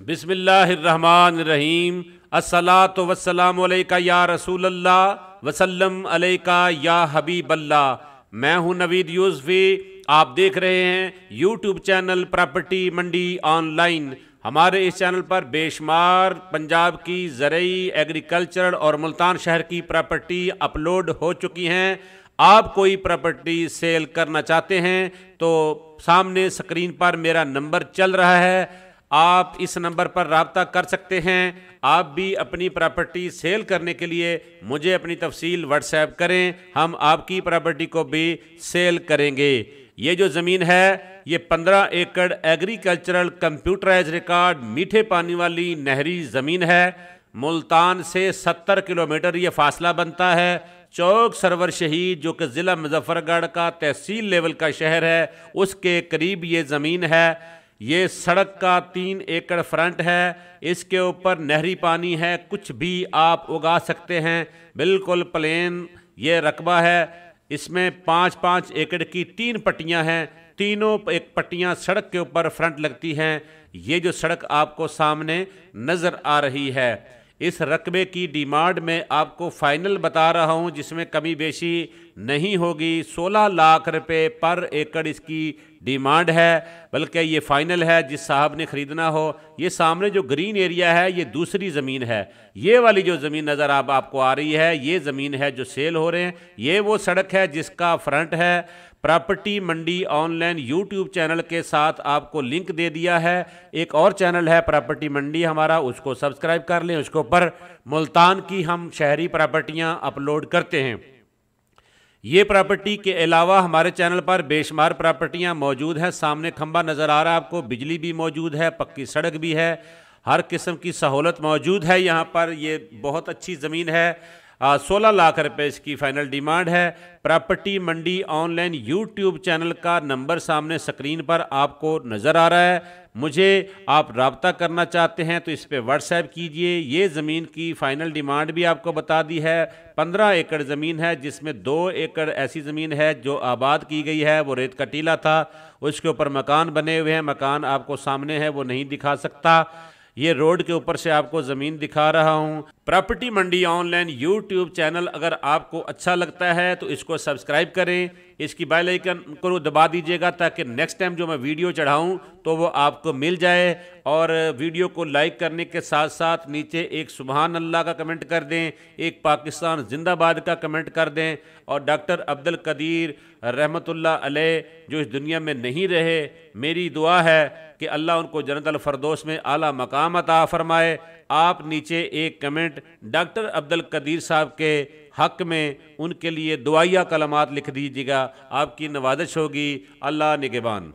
بسم اللہ الرحمن الرحیم۔ الصلاۃ والسلام علیکہ یا رسول اللہ وسلم علیکہ یا حبیب اللہ۔ میں ہوں نوید یوسفی، آپ دیکھ رہے ہیں یوٹیوب چینل پراپرٹی منڈی آن لائن۔ ہمارے اس چینل پر بے شمار پنجاب کی زرعی، ایگریکلچر اور ملتان شہر کی پراپرٹی اپلوڈ ہو چکی ہیں۔ آپ کوئی پراپرٹی سیل کرنا چاہتے ہیں تو سامنے سکرین پر میرا نمبر چل رہا ہے، آپ اس نمبر پر رابطہ کر سکتے ہیں۔ آپ بھی اپنی پراپرٹی سیل کرنے کے لیے مجھے اپنی تفصیل واٹس ایپ کریں، ہم آپ کی پراپرٹی کو بھی سیل کریں گے۔ یہ جو زمین ہے یہ 15 ایکڑ ایگریکلچرل کمپیوٹرائز ریکارڈ میٹھے پانی والی نہری زمین ہے۔ ملتان سے 70 کلومیٹر یہ فاصلہ بنتا ہے۔ چوک سرور شہید جو کہ ضلع مظفر گڑھ کا تحصیل لیول کا شہر ہے، اس کے قریب یہ زمین ہے۔ یہ سڑک کا 3 ایکڑ فرنٹ ہے، اس کے اوپر نہری پانی ہے، کچھ بھی آپ اگا سکتے ہیں، بالکل پلین یہ رقبہ ہے۔ اس میں 5-5 ایکڑ کی 3 پٹیاں ہیں، تینوں پٹیاں سڑک کے اوپر فرنٹ لگتی ہیں۔ یہ جو سڑک آپ کو سامنے نظر آ رہی ہے، اس رقبے کی ڈیمانڈ میں آپ کو فائنل بتا رہا ہوں، جس میں کمی بیشی نہیں ہوگی۔ 16 لاکھ روپے پر ایکڑ اس کی ڈیمانڈ ہے، بلکہ یہ فائنل ہے۔ جس صاحب نے خریدنا ہو، یہ سامنے جو گرین ایریا ہے یہ دوسری زمین ہے۔ یہ والی جو زمین نظر آپ کو آ رہی ہے، یہ زمین ہے جو سیل ہو رہے ہیں۔ یہ وہ سڑک ہے جس کا فرنٹ ہے۔ پراپرٹی منڈی آن لائن یوٹیوب چینل کے ساتھ آپ کو لنک دے دیا ہے۔ ایک اور چینل ہے پراپرٹی منڈی ہمارا، اس کو سبسکرائب کر لیں۔ اس کے اوپر ملتان کی ہم شہری پراپرٹیاں اپلوڈ کرتے ہیں۔ یہ پراپرٹی کے علاوہ ہمارے چینل پر بے شمار پراپرٹیاں موجود ہیں۔ سامنے کھمبا نظر آ رہا ہے آپ کو، بجلی بھی موجود ہے، پکی سڑک بھی ہے، ہر قسم کی سہولت موجود ہے یہاں پر۔ یہ بہت اچھی زمین ہے۔ 16 لاکھ روپے اس کی فائنل ڈیمانڈ ہے۔ پراپرٹی منڈی آن لائن یوٹیوب چینل کا نمبر سامنے سکرین پر آپ کو نظر آ رہا ہے۔ مجھے آپ رابطہ کرنا چاہتے ہیں تو اس پہ واٹس ایپ کیجئے۔ یہ زمین کی فائنل ڈیمانڈ بھی آپ کو بتا دی ہے۔ 15 ایکڑ زمین ہے، جس میں 2 ایکڑ ایسی زمین ہے جو آباد کی گئی ہے، وہ ریت کا ٹیلہ تھا، اس کے اوپر مکان بنے ہوئے ہیں۔ مکان آپ کو سامنے ہے، وہ نہیں دکھا سکتا، یہ روڈ کے اوپر سے آپ کو زمین دکھا رہا ہوں۔ پراپرٹی منڈی آن لائن یوٹیوب چینل اگر آپ کو اچھا لگتا ہے تو اس کو سبسکرائب کریں، اس کی بیل آئیکن کو دبا دیجیے گا تاکہ نیکسٹ ٹائم جو میں ویڈیو چڑھاؤں تو وہ آپ کو مل جائے۔ اور ویڈیو کو لائک کرنے کے ساتھ ساتھ نیچے ایک سبحان اللہ کا کمنٹ کر دیں، ایک پاکستان زندہ باد کا کمنٹ کر دیں۔ اور ڈاکٹر عبدالقدیر رحمۃ اللہ علیہ جو اس دنیا میں نہیں رہے، میری دعا ہے کہ اللہ ان کو جنت الفردوس میں اعلیٰ مقام عطا فرمائے۔ آپ نیچے ایک کمنٹ ڈاکٹر عبدالقدیر صاحب کے حق میں ان کے لیے دعائیہ کلمات لکھ دیجیے گا، آپ کی نوازش ہوگی۔ اللہ نگہبان۔